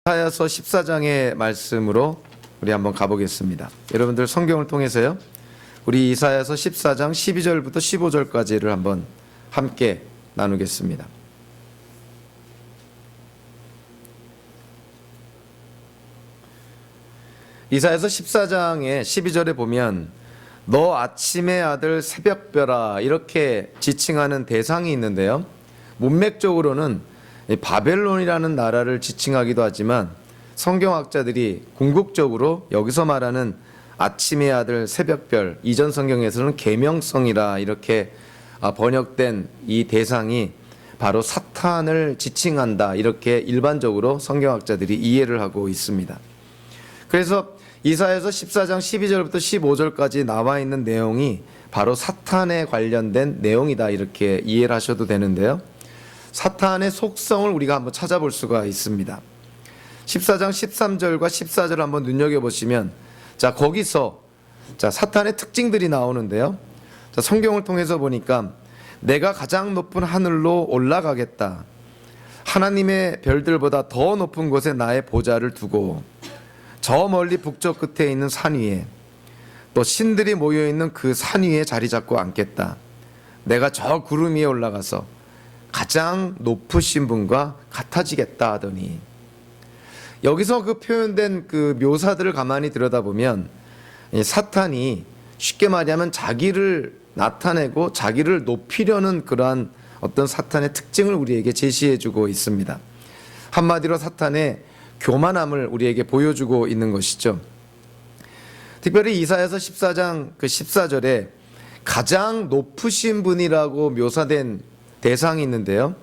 이사야서 14장의 말씀으로 우리 한번 가보겠습니다. 여러분들 성경을 통해서요, 우리 이사야서 14장 12절부터 15절까지를 한번 함께 나누겠습니다. 이사야서 14장의 12절에 보면 너 아침의 아들 새벽별아 이렇게 지칭하는 대상이 있는데요, 문맥적으로는 바벨론이라는 나라를 지칭하기도 하지만 성경학자들이 궁극적으로 여기서 말하는 아침의 아들 새벽별, 이전 성경에서는 계명성이라 이렇게 번역된 이 대상이 바로 사탄을 지칭한다, 이렇게 일반적으로 성경학자들이 이해를 하고 있습니다. 그래서 이사야서 14장 12절부터 15절까지 나와 있는 내용이 바로 사탄에 관련된 내용이다, 이렇게 이해를 하셔도 되는데요, 사탄의 속성을 우리가 한번 찾아볼 수가 있습니다. 14장 13절과 14절 한번 눈여겨보시면 거기서 사탄의 특징들이 나오는데요, 성경을 통해서 보니까 내가 가장 높은 하늘로 올라가겠다, 하나님의 별들보다 더 높은 곳에 나의 보좌를 두고 저 멀리 북쪽 끝에 있는 산 위에, 또 신들이 모여있는 그 산 위에 자리 잡고 앉겠다, 내가 저 구름 위에 올라가서 가장 높으신 분과 같아지겠다 하더니, 여기서 그 표현된 그 묘사들을 가만히 들여다보면 사탄이 쉽게 말하면 자기를 나타내고 자기를 높이려는 그러한 어떤 사탄의 특징을 우리에게 제시해주고 있습니다. 한마디로 사탄의 교만함을 우리에게 보여주고 있는 것이죠. 특별히 이사야서 14장 그 14절에 가장 높으신 분이라고 묘사된 대상이 있는데요,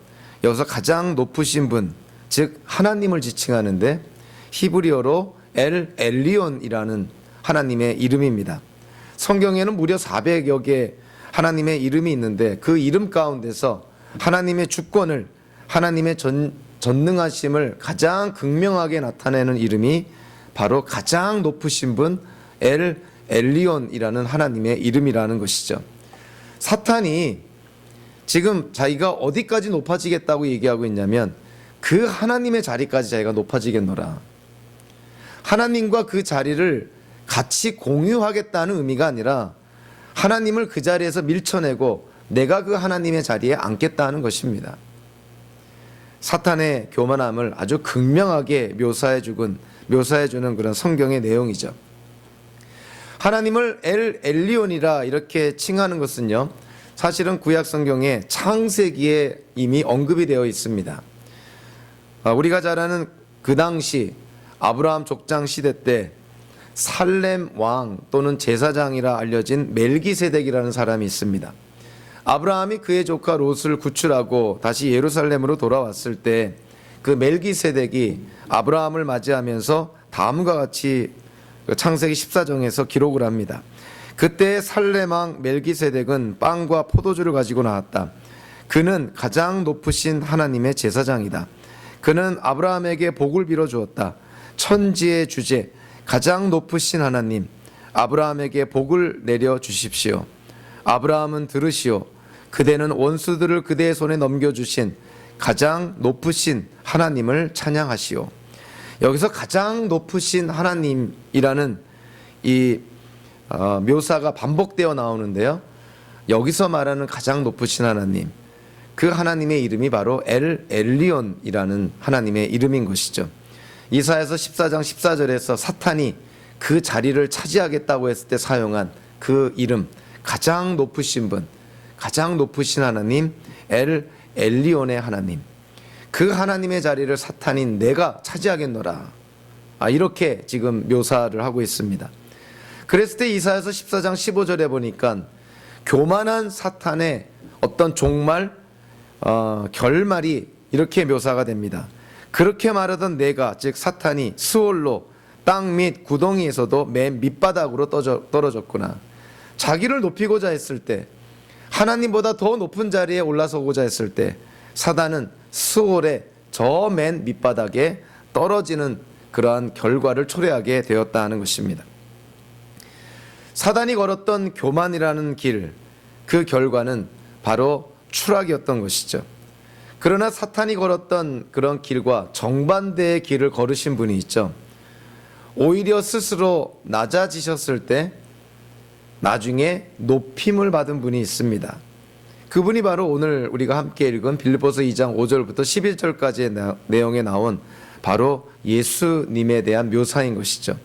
여기서 가장 높으신 분, 즉 하나님을 지칭하는데 히브리어로 엘리온이라는 하나님의 이름입니다. 성경에는 무려 400여 개 하나님의 이름이 있는데 그 이름 가운데서 하나님의 주권을, 하나님의 전능하심을 가장 극명하게 나타내는 이름이 바로 가장 높으신 분 엘리온이라는 하나님의 이름이라는 것이죠. 사탄이 지금 자기가 어디까지 높아지겠다고 얘기하고 있냐면 그 하나님의 자리까지 자기가 높아지겠노라, 하나님과 그 자리를 같이 공유하겠다는 의미가 아니라 하나님을 그 자리에서 밀쳐내고 내가 그 하나님의 자리에 앉겠다는 것입니다. 사탄의 교만함을 아주 극명하게 묘사해주는 그런 성경의 내용이죠. 하나님을 엘리온이라 이렇게 칭하는 것은요, 사실은 구약 성경에 창세기에 이미 언급이 되어 있습니다. 우리가 잘 아는 그 당시 아브라함 족장 시대 때 살렘 왕 또는 제사장이라 알려진 멜기세덱이라는 사람이 있습니다. 아브라함이 그의 조카 롯을 구출하고 다시 예루살렘으로 돌아왔을 때 그 멜기세덱이 아브라함을 맞이하면서 다음과 같이 창세기 14장에서 기록을 합니다. 그때 살렘 왕 멜기세덱은 빵과 포도주를 가지고 나왔다. 그는 가장 높으신 하나님의 제사장이다. 그는 아브라함에게 복을 빌어 주었다. 천지의 주제, 가장 높으신 하나님, 아브라함에게 복을 내려 주십시오. 아브라함은 들으시오. 그대는 원수들을 그대의 손에 넘겨주신 가장 높으신 하나님을 찬양하시오. 여기서 가장 높으신 하나님이라는 이 묘사가 반복되어 나오는데요, 여기서 말하는 가장 높으신 하나님, 그 하나님의 이름이 바로 엘리온이라는 하나님의 이름인 것이죠. 이사야서 14장 14절에서 사탄이 그 자리를 차지하겠다고 했을 때 사용한 그 이름, 가장 높으신 분, 가장 높으신 하나님, 엘리온의 하나님, 그 하나님의 자리를 사탄인 내가 차지하겠노라, 이렇게 지금 묘사를 하고 있습니다. 그랬을 때 이사야서 14장 15절에 보니까 교만한 사탄의 어떤 종말, 결말이 이렇게 묘사가 됩니다. 그렇게 말하던 내가, 즉 사탄이 스올로 땅 및 구덩이에서도 맨 밑바닥으로 떨어졌구나. 자기를 높이고자 했을 때, 하나님보다 더 높은 자리에 올라서고자 했을 때 사단은 스올의 저 맨 밑바닥에 떨어지는 그러한 결과를 초래하게 되었다는 것입니다. 사단이 걸었던 교만이라는 길, 그 결과는 바로 추락이었던 것이죠. 그러나 사탄이 걸었던 그런 길과 정반대의 길을 걸으신 분이 있죠. 오히려 스스로 낮아지셨을 때 나중에 높임을 받은 분이 있습니다. 그분이 바로 오늘 우리가 함께 읽은 빌립보서 2장 5절부터 11절까지의 내용에 나온 바로 예수님에 대한 묘사인 것이죠.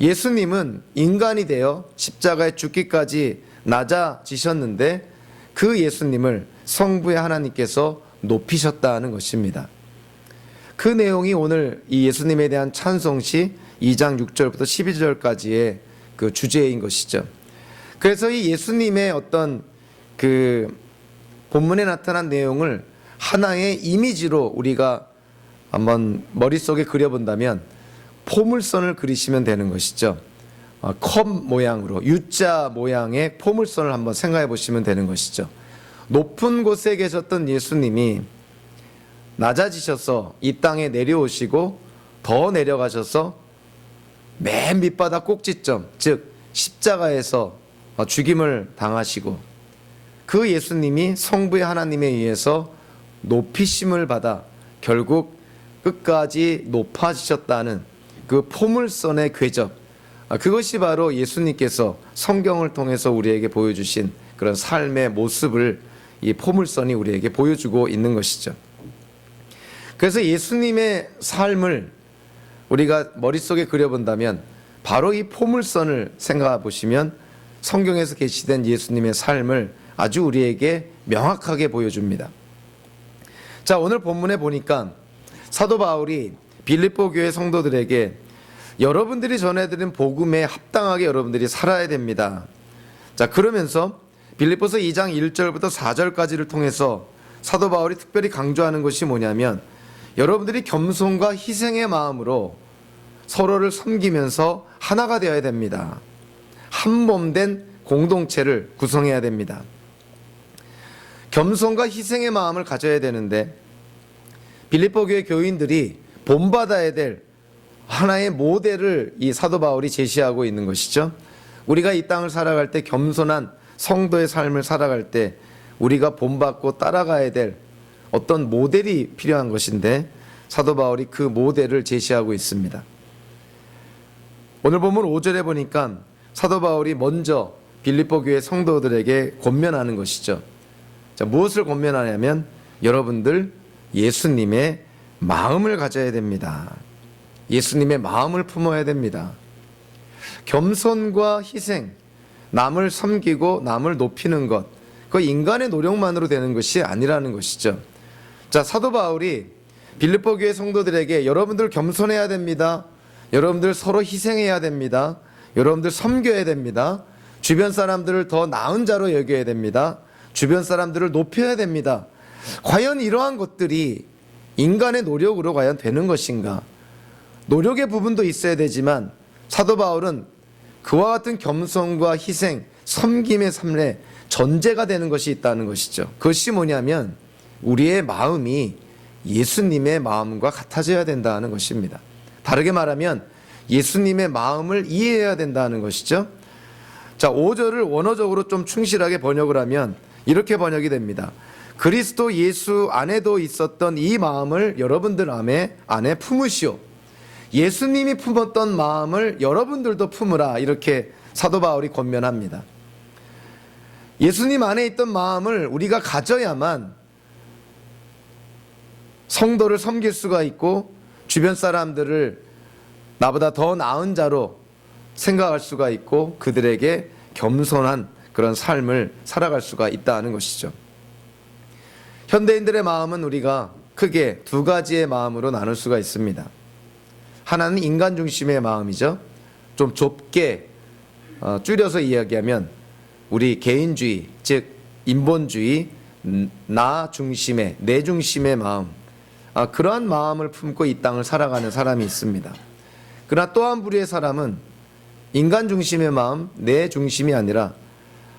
예수님은 인간이 되어 십자가에 죽기까지 낮아지셨는데 그 예수님을 성부의 하나님께서 높이셨다는 것입니다. 그 내용이 오늘 이 예수님에 대한 찬송시 2장 6절부터 12절까지의 그 주제인 것이죠. 그래서 이 예수님의 어떤 그 본문에 나타난 내용을 하나의 이미지로 우리가 한번 머릿속에 그려본다면 포물선을 그리시면 되는 것이죠. 컵 모양으로 U자 모양의 포물선을 한번 생각해 보시면 되는 것이죠. 높은 곳에 계셨던 예수님이 낮아지셔서 이 땅에 내려오시고 더 내려가셔서 맨 밑바닥 꼭지점, 즉 십자가에서 죽임을 당하시고 그 예수님이 성부의 하나님에 의해서 높이심을 받아 결국 끝까지 높아지셨다는 그 포물선의 궤적, 그것이 바로 예수님께서 성경을 통해서 우리에게 보여주신 그런 삶의 모습을 이 포물선이 우리에게 보여주고 있는 것이죠. 그래서 예수님의 삶을 우리가 머릿속에 그려본다면 바로 이 포물선을 생각해 보시면 성경에서 계시된 예수님의 삶을 아주 우리에게 명확하게 보여줍니다. 자, 오늘 본문에 보니까 사도 바울이 빌립보 교회 성도들에게 여러분들이 전해드린 복음에 합당하게 여러분들이 살아야 됩니다. 자, 그러면서 빌립보서 2장 1절부터 4절까지를 통해서 사도 바울이 특별히 강조하는 것이 뭐냐면 여러분들이 겸손과 희생의 마음으로 서로를 섬기면서 하나가 되어야 됩니다. 한 몸 된 공동체를 구성해야 됩니다. 겸손과 희생의 마음을 가져야 되는데 빌립보 교회 교인들이 본받아야 될 하나의 모델을 이 사도 바울이 제시하고 있는 것이죠. 우리가 이 땅을 살아갈 때 겸손한 성도의 삶을 살아갈 때 우리가 본받고 따라가야 될 어떤 모델이 필요한 것인데 사도 바울이 그 모델을 제시하고 있습니다. 오늘 본문 5절에 보니까 사도 바울이 먼저 빌립보 교회 성도들에게 권면하는 것이죠. 자, 무엇을 권면하냐면 여러분들 예수님의 마음을 가져야 됩니다. 예수님의 마음을 품어야 됩니다. 겸손과 희생, 남을 섬기고 남을 높이는 것, 그 인간의 노력만으로 되는 것이 아니라는 것이죠. 자, 사도 바울이 빌립보 교회 성도들에게 여러분들 겸손해야 됩니다. 여러분들 서로 희생해야 됩니다. 여러분들 섬겨야 됩니다. 주변 사람들을 더 나은 자로 여겨야 됩니다. 주변 사람들을 높여야 됩니다. 과연 이러한 것들이 인간의 노력으로 과연 되는 것인가? 노력의 부분도 있어야 되지만 사도 바울은 그와 같은 겸손과 희생, 섬김의 삶에 전제가 되는 것이 있다는 것이죠. 그것이 뭐냐면 우리의 마음이 예수님의 마음과 같아져야 된다는 것입니다. 다르게 말하면 예수님의 마음을 이해해야 된다는 것이죠. 자, 5절을 원어적으로 좀 충실하게 번역을 하면 이렇게 번역이 됩니다. 그리스도 예수 안에도 있었던 이 마음을 여러분들 안에 품으시오. 예수님이 품었던 마음을 여러분들도 품으라. 이렇게 사도 바울이 권면합니다. 예수님 안에 있던 마음을 우리가 가져야만 성도를 섬길 수가 있고 주변 사람들을 나보다 더 나은 자로 생각할 수가 있고 그들에게 겸손한 그런 삶을 살아갈 수가 있다는 것이죠. 현대인들의 마음은 우리가 크게 두 가지의 마음으로 나눌 수가 있습니다. 하나는 인간 중심의 마음이죠. 좀 좁게 줄여서 이야기하면 우리 개인주의, 즉 인본주의, 나 중심의, 내 중심의 마음, 그러한 마음을 품고 이 땅을 살아가는 사람이 있습니다. 그러나 또 한 부류의 사람은 인간 중심의 마음, 내 중심이 아니라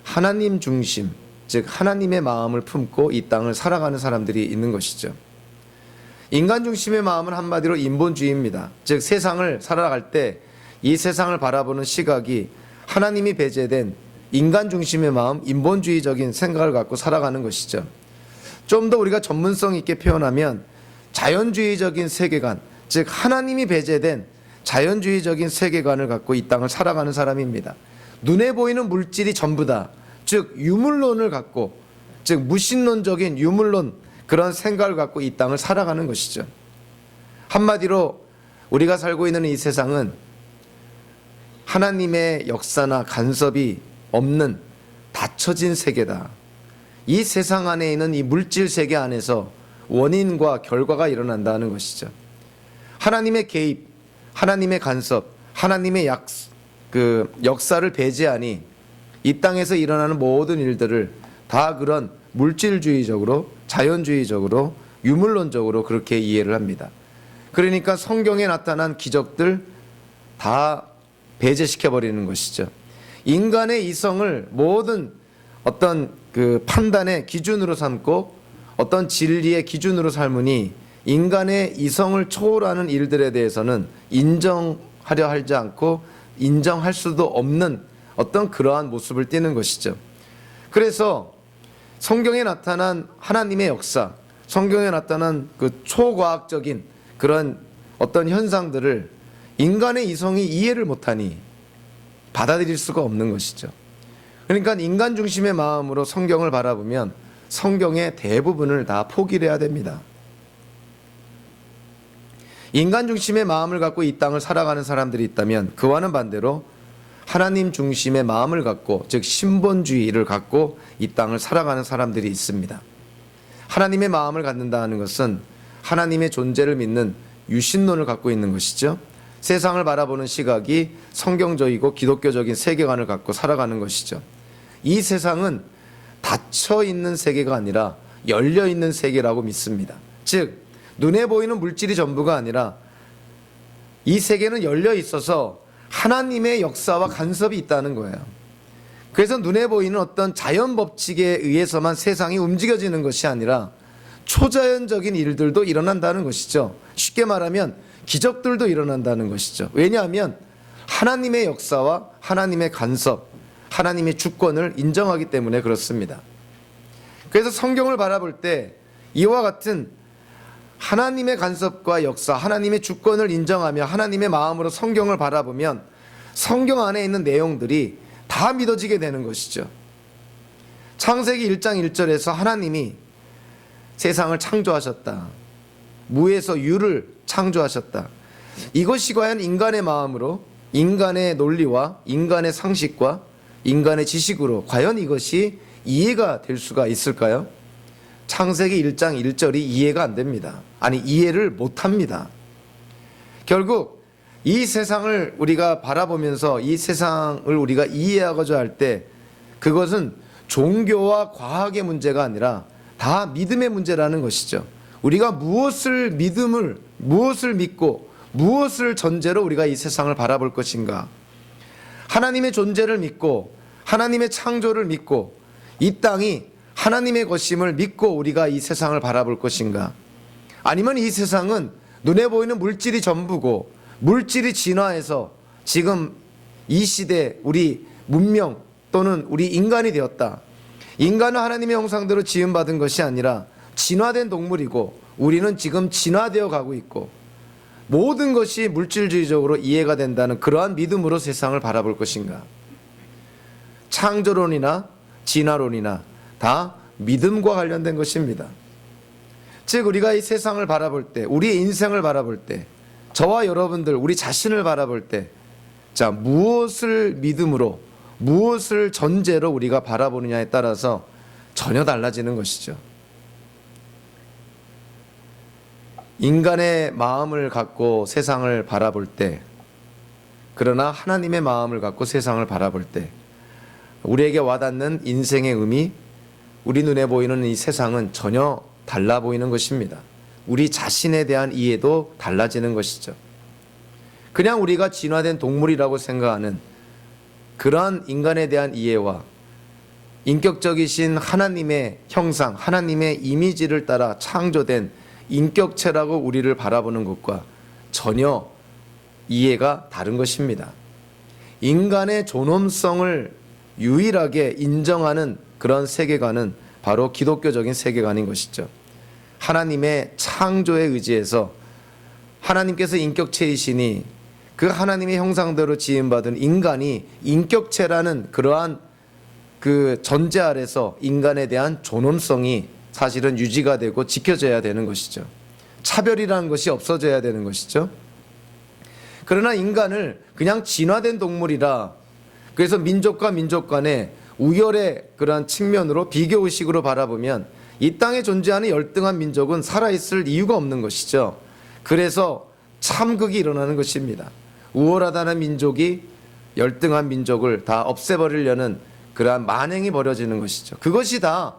하나님 중심, 즉 하나님의 마음을 품고 이 땅을 살아가는 사람들이 있는 것이죠. 인간 중심의 마음은 한마디로 인본주의입니다. 즉 세상을 살아갈 때 이 세상을 바라보는 시각이 하나님이 배제된 인간 중심의 마음, 인본주의적인 생각을 갖고 살아가는 것이죠. 좀 더 우리가 전문성 있게 표현하면 자연주의적인 세계관, 즉 하나님이 배제된 자연주의적인 세계관을 갖고 이 땅을 살아가는 사람입니다. 눈에 보이는 물질이 전부다, 즉 유물론을 갖고, 즉 무신론적인 유물론, 그런 생각을 갖고 이 땅을 살아가는 것이죠. 한마디로 우리가 살고 있는 이 세상은 하나님의 역사나 간섭이 없는 닫혀진 세계다. 이 세상 안에 있는 이 물질 세계 안에서 원인과 결과가 일어난다는 것이죠. 하나님의 개입, 하나님의 간섭, 하나님의 역사를 배제하니 이 땅에서 일어나는 모든 일들을 다 그런 물질주의적으로, 자연주의적으로, 유물론적으로 그렇게 이해를 합니다. 그러니까 성경에 나타난 기적들 다 배제시켜버리는 것이죠. 인간의 이성을 모든 어떤 그 판단의 기준으로 삼고 어떤 진리의 기준으로 삼으니 인간의 이성을 초월하는 일들에 대해서는 인정하려 하지 않고 인정할 수도 없는 어떤 그러한 모습을 띠는 것이죠. 그래서 성경에 나타난 하나님의 역사, 성경에 나타난 그 초과학적인 그런 어떤 현상들을 인간의 이성이 이해를 못하니 받아들일 수가 없는 것이죠. 그러니까 인간 중심의 마음으로 성경을 바라보면 성경의 대부분을 다 포기를 해야 됩니다. 인간 중심의 마음을 갖고 이 땅을 살아가는 사람들이 있다면 그와는 반대로 하나님 중심의 마음을 갖고, 즉 신본주의를 갖고 이 땅을 살아가는 사람들이 있습니다. 하나님의 마음을 갖는다는 것은 하나님의 존재를 믿는 유신론을 갖고 있는 것이죠. 세상을 바라보는 시각이 성경적이고 기독교적인 세계관을 갖고 살아가는 것이죠. 이 세상은 닫혀 있는 세계가 아니라 열려 있는 세계라고 믿습니다. 즉 눈에 보이는 물질이 전부가 아니라 이 세계는 열려 있어서 하나님의 역사와 간섭이 있다는 거예요. 그래서 눈에 보이는 어떤 자연 법칙에 의해서만 세상이 움직여지는 것이 아니라 초자연적인 일들도 일어난다는 것이죠. 쉽게 말하면 기적들도 일어난다는 것이죠. 왜냐하면 하나님의 역사와 하나님의 간섭, 하나님의 주권을 인정하기 때문에 그렇습니다. 그래서 성경을 바라볼 때 이와 같은 하나님의 간섭과 역사, 하나님의 주권을 인정하며 하나님의 마음으로 성경을 바라보면 성경 안에 있는 내용들이 다 믿어지게 되는 것이죠. 창세기 1장 1절에서 하나님이 세상을 창조하셨다. 무에서 유를 창조하셨다. 이것이 과연 인간의 마음으로, 인간의 논리와 인간의 상식과 인간의 지식으로 과연 이것이 이해가 될 수가 있을까요? 창세기 1장 1절이 이해가 안 됩니다. 아니, 이해를 못합니다. 결국 이 세상을 우리가 바라보면서 이 세상을 우리가 이해하고자 할 때 그것은 종교와 과학의 문제가 아니라 다 믿음의 문제라는 것이죠. 우리가 무엇을 믿고 무엇을 전제로 우리가 이 세상을 바라볼 것인가. 하나님의 존재를 믿고 하나님의 창조를 믿고 이 땅이 하나님의 것임을 믿고 우리가 이 세상을 바라볼 것인가. 아니면 이 세상은 눈에 보이는 물질이 전부고 물질이 진화해서 지금 이 시대 우리 문명 또는 우리 인간이 되었다. 인간은 하나님의 형상대로 지음받은 것이 아니라 진화된 동물이고 우리는 지금 진화되어 가고 있고 모든 것이 물질주의적으로 이해가 된다는 그러한 믿음으로 세상을 바라볼 것인가. 창조론이나 진화론이나 다 믿음과 관련된 것입니다. 즉 우리가 이 세상을 바라볼 때, 우리의 인생을 바라볼 때, 저와 여러분들 우리 자신을 바라볼 때, 자 무엇을 믿음으로 무엇을 전제로 우리가 바라보느냐에 따라서 전혀 달라지는 것이죠. 인간의 마음을 갖고 세상을 바라볼 때, 그러나 하나님의 마음을 갖고 세상을 바라볼 때 우리에게 와닿는 인생의 의미, 우리 눈에 보이는 이 세상은 전혀 달라 보이는 것입니다. 우리 자신에 대한 이해도 달라지는 것이죠. 그냥 우리가 진화된 동물이라고 생각하는 그러한 인간에 대한 이해와 인격적이신 하나님의 형상, 하나님의 이미지를 따라 창조된 인격체라고 우리를 바라보는 것과 전혀 이해가 다른 것입니다. 인간의 존엄성을 유일하게 인정하는 그런 세계관은 바로 기독교적인 세계관인 것이죠. 하나님의 창조에 의지해서 하나님께서 인격체이시니 그 하나님의 형상대로 지음받은 인간이 인격체라는 그러한 그 전제 아래서 인간에 대한 존엄성이 사실은 유지가 되고 지켜져야 되는 것이죠. 차별이라는 것이 없어져야 되는 것이죠. 그러나 인간을 그냥 진화된 동물이라, 그래서 민족과 민족 간의 우열의 그러한 측면으로 비교의식으로 바라보면 이 땅에 존재하는 열등한 민족은 살아있을 이유가 없는 것이죠. 그래서 참극이 일어나는 것입니다. 우월하다는 민족이 열등한 민족을 다 없애버리려는 그러한 만행이 벌어지는 것이죠. 그것이 다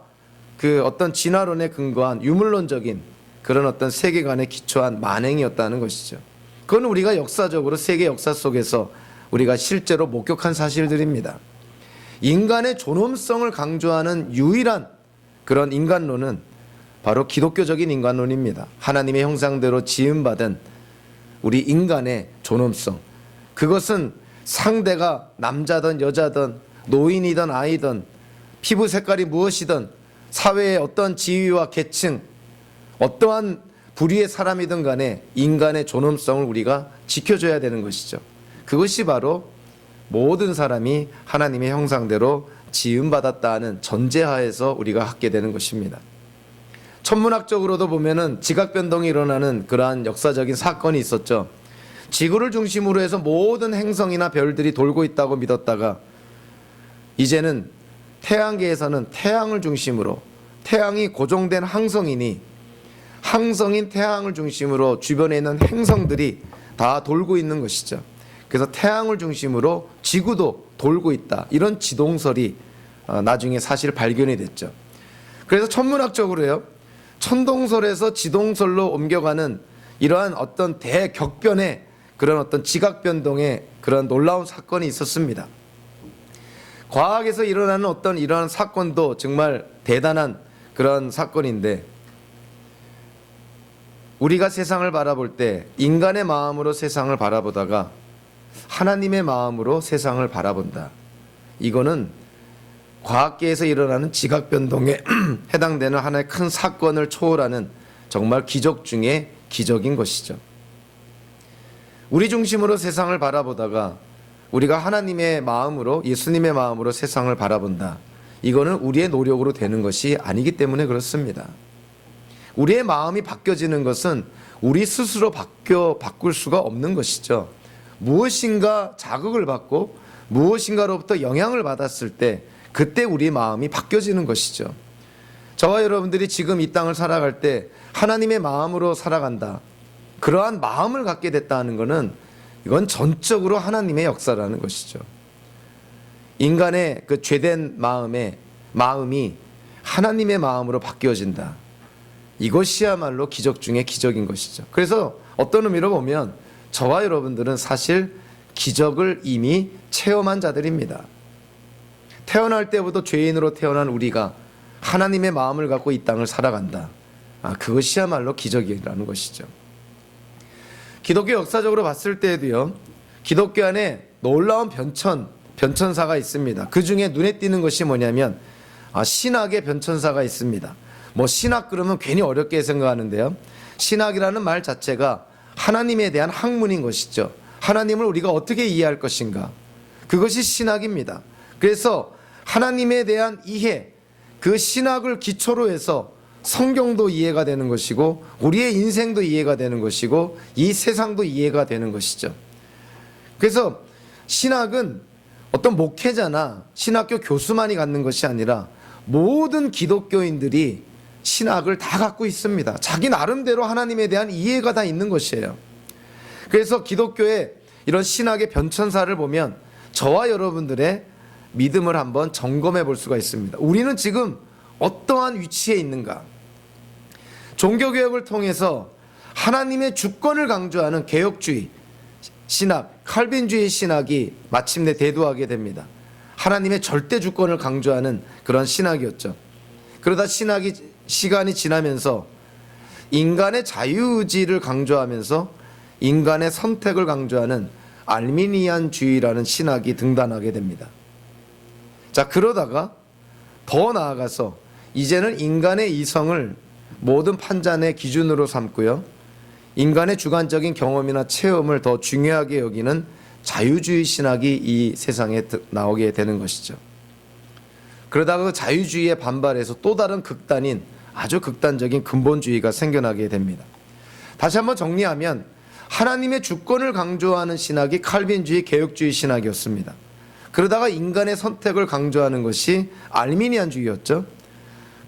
그 어떤 진화론에 근거한 유물론적인 그런 어떤 세계관에 기초한 만행이었다는 것이죠. 그건 우리가 역사적으로 세계 역사 속에서 우리가 실제로 목격한 사실들입니다. 인간의 존엄성을 강조하는 유일한 그런 인간론은 바로 기독교적인 인간론입니다. 하나님의 형상대로 지음받은 우리 인간의 존엄성, 그것은 상대가 남자든 여자든 노인이든 아이든 피부 색깔이 무엇이든 사회의 어떤 지위와 계층, 어떠한 부류의 사람이든 간에 인간의 존엄성을 우리가 지켜줘야 되는 것이죠. 그것이 바로 모든 사람이 하나님의 형상대로 지음받았다는 전제하에서 우리가 갖게 되는 것입니다. 천문학적으로도 보면은 지각변동이 일어나는 그러한 역사적인 사건이 있었죠. 지구를 중심으로 해서 모든 행성이나 별들이 돌고 있다고 믿었다가 이제는 태양계에서는 태양을 중심으로, 태양이 고정된 항성이니 항성인 태양을 중심으로 주변에 있는 행성들이 다 돌고 있는 것이죠. 그래서 태양을 중심으로 지구도 돌고 있다, 이런 지동설이 나중에 사실 발견이 됐죠. 그래서 천문학적으로요, 천동설에서 지동설로 옮겨가는 이러한 어떤 대격변의 그런 어떤 지각변동의 그런 놀라운 사건이 있었습니다. 과학에서 일어나는 어떤 이러한 사건도 정말 대단한 그런 사건인데, 우리가 세상을 바라볼 때 인간의 마음으로 세상을 바라보다가 하나님의 마음으로 세상을 바라본다. 이거는 과학계에서 일어나는 지각변동에 해당되는 하나의 큰 사건을 초월하는 정말 기적 중에 기적인 것이죠. 우리 중심으로 세상을 바라보다가 우리가 하나님의 마음으로, 예수님의 마음으로 세상을 바라본다. 이거는 우리의 노력으로 되는 것이 아니기 때문에 그렇습니다. 우리의 마음이 바뀌어지는 것은 우리 스스로 바꿀 수가 없는 것이죠. 무엇인가 자극을 받고 무엇인가로부터 영향을 받았을 때 그때 우리 마음이 바뀌어지는 것이죠. 저와 여러분들이 지금 이 땅을 살아갈 때 하나님의 마음으로 살아간다, 그러한 마음을 갖게 됐다는 것은 이건 전적으로 하나님의 역사라는 것이죠. 인간의 그 죄된 마음이 하나님의 마음으로 바뀌어진다. 이것이야말로 기적 중에 기적인 것이죠. 그래서 어떤 의미로 보면 저와 여러분들은 사실 기적을 이미 체험한 자들입니다. 태어날 때부터 죄인으로 태어난 우리가 하나님의 마음을 갖고 이 땅을 살아간다. 그것이야말로 기적이라는 것이죠. 기독교 역사적으로 봤을 때에도요, 기독교 안에 놀라운 변천사가 있습니다. 그 중에 눈에 띄는 것이 뭐냐면 신학의 변천사가 있습니다. 신학 그러면 괜히 어렵게 생각하는데요, 신학이라는 말 자체가 하나님에 대한 학문인 것이죠. 하나님을 우리가 어떻게 이해할 것인가, 그것이 신학입니다. 그래서 하나님에 대한 이해, 그 신학을 기초로 해서 성경도 이해가 되는 것이고 우리의 인생도 이해가 되는 것이고 이 세상도 이해가 되는 것이죠. 그래서 신학은 어떤 목회자나 신학교 교수만이 갖는 것이 아니라 모든 기독교인들이 신학을 다 갖고 있습니다. 자기 나름대로 하나님에 대한 이해가 다 있는 것이에요. 그래서 기독교의 이런 신학의 변천사를 보면 저와 여러분들의 믿음을 한번 점검해 볼 수가 있습니다. 우리는 지금 어떠한 위치에 있는가? 종교개혁을 통해서 하나님의 주권을 강조하는 개혁주의 신학, 칼빈주의 신학이 마침내 대두하게 됩니다. 하나님의 절대 주권을 강조하는 그런 신학이었죠. 그러다 시간이 지나면서 인간의 자유의지를 강조하면서 인간의 선택을 강조하는 알미니안주의라는 신학이 등단하게 됩니다. 자, 그러다가 더 나아가서 이제는 인간의 이성을 모든 판단의 기준으로 삼고요. 인간의 주관적인 경험이나 체험을 더 중요하게 여기는 자유주의 신학이 이 세상에 나오게 되는 것이죠. 그러다가 그 자유주의에 반발해서 또 다른 극단인 아주 극단적인 근본주의가 생겨나게 됩니다. 다시 한번 정리하면 하나님의 주권을 강조하는 신학이 칼빈주의 개혁주의 신학이었습니다. 그러다가 인간의 선택을 강조하는 것이 알미니안주의였죠.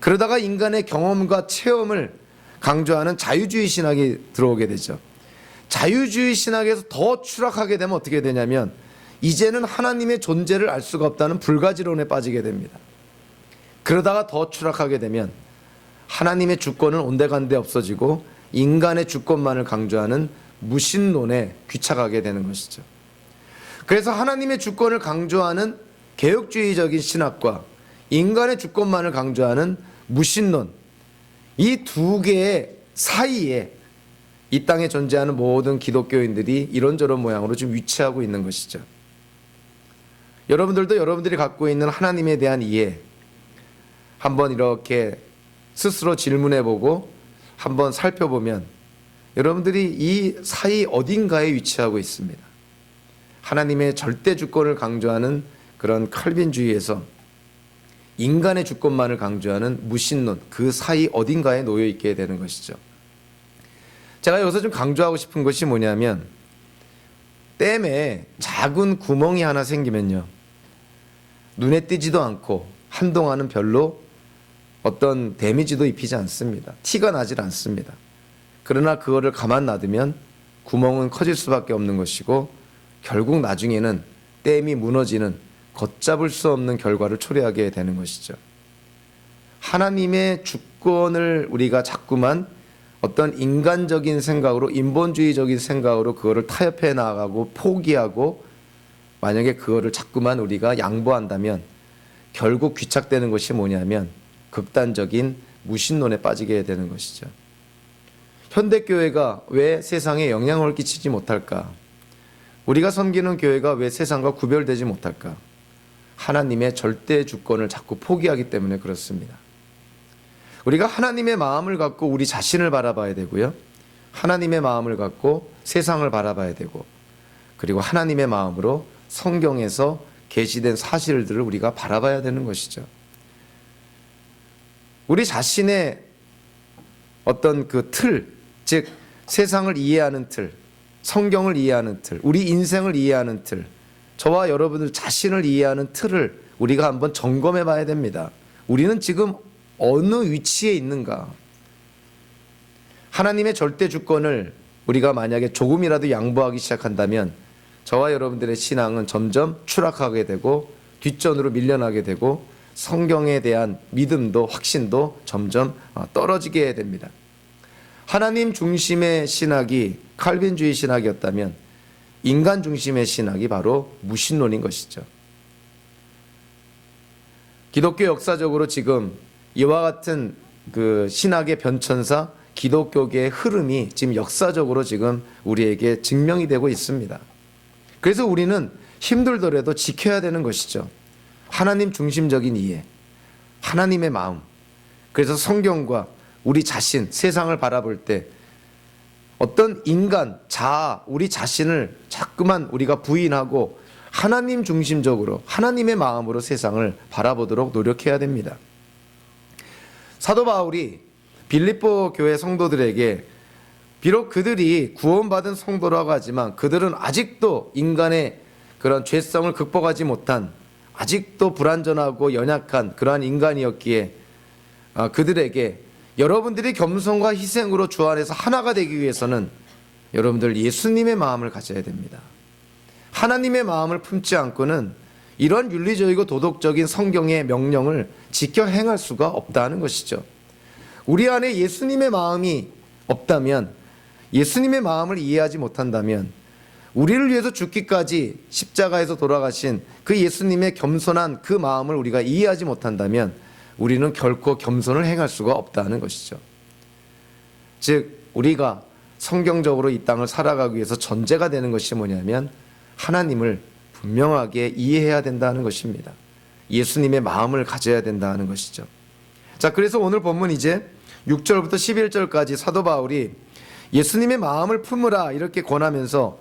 그러다가 인간의 경험과 체험을 강조하는 자유주의 신학이 들어오게 되죠. 자유주의 신학에서 더 추락하게 되면 어떻게 되냐면 이제는 하나님의 존재를 알 수가 없다는 불가지론에 빠지게 됩니다. 그러다가 더 추락하게 되면 하나님의 주권은 온데간데 없어지고 인간의 주권만을 강조하는 무신론에 귀착하게 되는 것이죠. 그래서 하나님의 주권을 강조하는 개혁주의적인 신학과 인간의 주권만을 강조하는 무신론, 이 두 개의 사이에 이 땅에 존재하는 모든 기독교인들이 이런저런 모양으로 지금 위치하고 있는 것이죠. 여러분들도 여러분들이 갖고 있는 하나님에 대한 이해 한번 이렇게 스스로 질문해보고 한번 살펴보면 여러분들이 이 사이 어딘가에 위치하고 있습니다. 하나님의 절대 주권을 강조하는 그런 칼빈주의에서 인간의 주권만을 강조하는 무신론, 그 사이 어딘가에 놓여 있게 되는 것이죠. 제가 여기서 좀 강조하고 싶은 것이 뭐냐면 댐에 작은 구멍이 하나 생기면요, 눈에 띄지도 않고 한동안은 별로 어떤 데미지도 입히지 않습니다. 티가 나질 않습니다. 그러나 그거를 가만 놔두면 구멍은 커질 수밖에 없는 것이고 결국 나중에는 댐이 무너지는 걷잡을 수 없는 결과를 초래하게 되는 것이죠. 하나님의 주권을 우리가 자꾸만 어떤 인간적인 생각으로, 인본주의적인 생각으로 그거를 타협해 나가고 포기하고 만약에 그거를 자꾸만 우리가 양보한다면 결국 귀착되는 것이 뭐냐면 극단적인 무신론에 빠지게 되는 것이죠. 현대교회가 왜 세상에 영향을 끼치지 못할까? 우리가 섬기는 교회가 왜 세상과 구별되지 못할까? 하나님의 절대 주권을 자꾸 포기하기 때문에 그렇습니다. 우리가 하나님의 마음을 갖고 우리 자신을 바라봐야 되고요. 하나님의 마음을 갖고 세상을 바라봐야 되고, 그리고 하나님의 마음으로 성경에서 계시된 사실들을 우리가 바라봐야 되는 것이죠. 우리 자신의 어떤 그 틀, 즉 세상을 이해하는 틀, 성경을 이해하는 틀, 우리 인생을 이해하는 틀, 저와 여러분들 자신을 이해하는 틀을 우리가 한번 점검해 봐야 됩니다. 우리는 지금 어느 위치에 있는가? 하나님의 절대 주권을 우리가 만약에 조금이라도 양보하기 시작한다면 저와 여러분들의 신앙은 점점 추락하게 되고 뒷전으로 밀려나게 되고 성경에 대한 믿음도 확신도 점점 떨어지게 됩니다. 하나님 중심의 신학이 칼빈주의 신학이었다면 인간 중심의 신학이 바로 무신론인 것이죠. 기독교 역사적으로 지금 이와 같은 그 신학의 변천사, 기독교계의 흐름이 지금 역사적으로 지금 우리에게 증명이 되고 있습니다. 그래서 우리는 힘들더라도 지켜야 되는 것이죠. 하나님 중심적인 이해, 하나님의 마음. 그래서 성경과 우리 자신, 세상을 바라볼 때 어떤 인간, 자아, 우리 자신을 자꾸만 우리가 부인하고 하나님 중심적으로, 하나님의 마음으로 세상을 바라보도록 노력해야 됩니다. 사도 바울이 빌립보 교회 성도들에게 비록 그들이 구원받은 성도라고 하지만 그들은 아직도 인간의 그런 죄성을 극복하지 못한, 아직도 불완전하고 연약한 그러한 인간이었기에 그들에게 여러분들이 겸손과 희생으로 주 안에서 하나가 되기 위해서는 여러분들 예수님의 마음을 가져야 됩니다. 하나님의 마음을 품지 않고는 이런 윤리적이고 도덕적인 성경의 명령을 지켜 행할 수가 없다는 것이죠. 우리 안에 예수님의 마음이 없다면, 예수님의 마음을 이해하지 못한다면, 우리를 위해서 죽기까지 십자가에서 돌아가신 그 예수님의 겸손한 그 마음을 우리가 이해하지 못한다면 우리는 결코 겸손을 행할 수가 없다는 것이죠. 즉 우리가 성경적으로 이 땅을 살아가기 위해서 전제가 되는 것이 뭐냐면 하나님을 분명하게 이해해야 된다는 것입니다. 예수님의 마음을 가져야 된다는 것이죠. 자, 그래서 오늘 본문 이제 6절부터 11절까지 사도 바울이 예수님의 마음을 품으라 이렇게 권하면서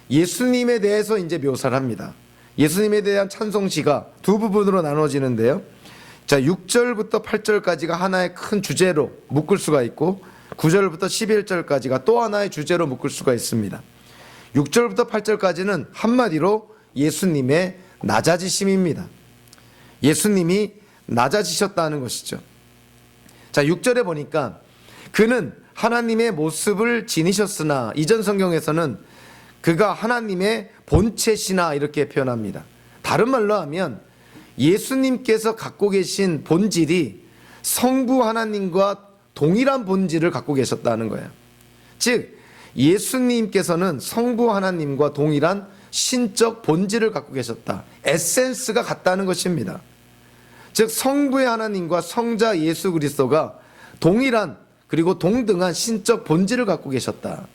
예수님에 대해서 이제 묘사를 합니다. 예수님에 대한 찬송시가 두 부분으로 나눠지는데요. 자, 6절부터 8절까지가 하나의 큰 주제로 묶을 수가 있고 9절부터 11절까지가 또 하나의 주제로 묶을 수가 있습니다. 6절부터 8절까지는 한마디로 예수님의 낮아지심입니다. 예수님이 낮아지셨다는 것이죠. 자, 6절에 보니까 그는 하나님의 모습을 지니셨으나 이전 성경에서는 그가 하나님의 본체시나 이렇게 표현합니다. 다른 말로 하면 예수님께서 갖고 계신 본질이 성부 하나님과 동일한 본질을 갖고 계셨다는 거예요. 즉 예수님께서는 성부 하나님과 동일한 신적 본질을 갖고 계셨다. 에센스가 같다는 것입니다. 즉 성부의 하나님과 성자 예수 그리스도가 동일한 그리고 동등한 신적 본질을 갖고 계셨다.